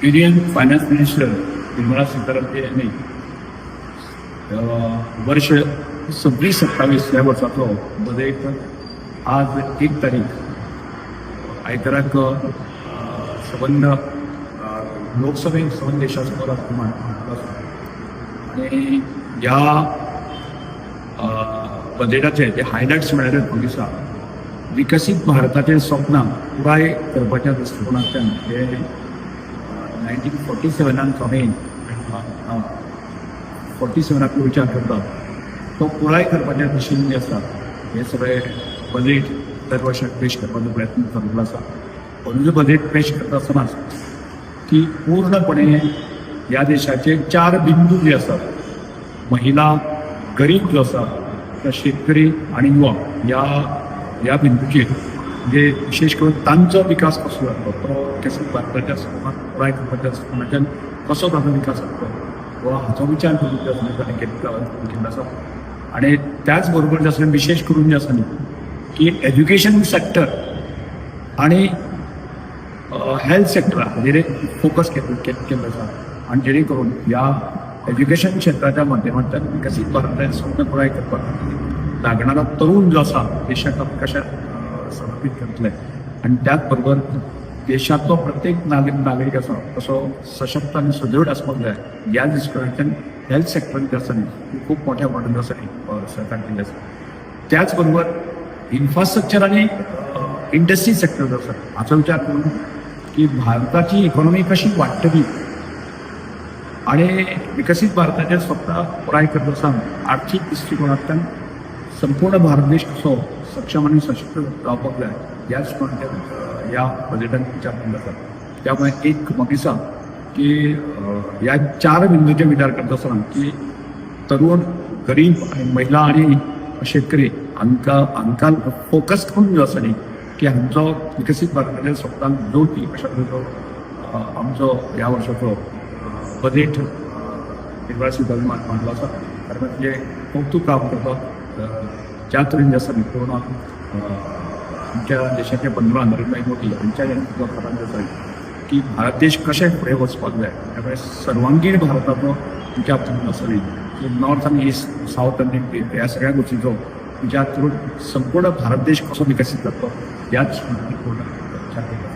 Union finance minister Nirmala Sitharaman यांनी वर्ष 26-27 ह्या वर्साचो बजेट आज 1 तारीख आयताराक संबंध लोकसभेत संबंध देशासमोर मांडलो आणि ह्या बजेटाचे जे हायलायट्स म्हळ्यार दिसा विकसीत भारताचे स्वप्न पुराय करपाच्या दृश्टिकोनांतल्यान हे 1947 हांवें 47 विचार करता तो पुराय करपाच्या दिशेन जे आसा हे सगळे बजेट दर वर्साक पेश करपाचो प्रयत्न चालू आसा. पण बजेट पेश करता आसतना की पूर्णपणे ह्या देशाचे 4 बिंदू जे आसात महिला, गरीब जो आसा, शेतकरी आणि युवा ह्या बिंदूचेर म्हणजे विशेष करून तांचो विकास कसो जातलो तो विकसीत भारताच्या स्वप्नाक पुराय करपाच्या दृश्टिकोनांतल्यान कसो ताचो विकास जातलो वा हाचो विचार करून केल्लो आसा. आणि त्याच बरोबर जे आसा विशेष करून जे आसा न्ही की एज्युकेशन सेक्टर आणि हेल्थ सेक्टर हाचेर फोकस केल्लो आसा आणि जेणे करून ह्या एज्युकेशन क्षेत्राच्या माध्यमांतल्यान विकसीत भारताचें स्वप्न पुराय करपाक लागणारा तरुण जो आसा देशाक कशें समर्पीत करतले आणि त्याच बरोबर देशातलो प्रत्येक नागरीक आसा कसो सशक्त आणि सदृढ आसपाक जाय ह्या दृश्टिकोनांतल्यान हेल्थ सेक्टर जे आसा न्ही खूप मोठ्या प्रमाणात आसा सरकार केल्लें आसा. त्याच बरोबर इन्फ्रास्ट्रक्चर आणि इंडस्ट्री सेक्टर जो आसा हाचो विचार करून की भारताची इकॉनॉमी कशी वाडटली आणि विकसीत भारताचे स्वप्न पुराय करता आसतना आर्थीक दृश्टिकोनांतल्यान संपूर्ण भारत देश कसो सक्षम आणि सशक्त जावपाक जाय ह्या दृश्टिकोनांतल्यान ह्या बजेटान विचार केल्लो आसा. त्यामुळे एक म्हाका दिसता की ह्या 4 बिंदूचे विचार करता आसतना की तरुण, गरीब आणि महिला आणि शेतकरी हांकां फोकस करून जो आसा न्ही की हांचो विकसीत भारताच्या स्वप्नाक जोडपी अशा तरेचो आमचो ह्या वर्साचो बजेट निर्मला सीतारामन मांडलो आसा. कारण म्हणजे कौतुक काम करता ज्या तरेन जे आसा न्ही पूर्ण आमच्या देशाचे पंतप्रधान नरेंद्र भाई मोदी हांच्या खात्यान जे आसा की भारत देश कशें फुडें वचपाक जाय त्यामुळे सर्वांगीण भारताचो विचार करून आसा न्ही की नॉर्थ आनी ईस्ट, सावथ आनी ह्या सगळ्या गोष्टींचो विचार करून संपूर्ण भारत देश कसो विकसीत जातलो ह्याच विचार केला.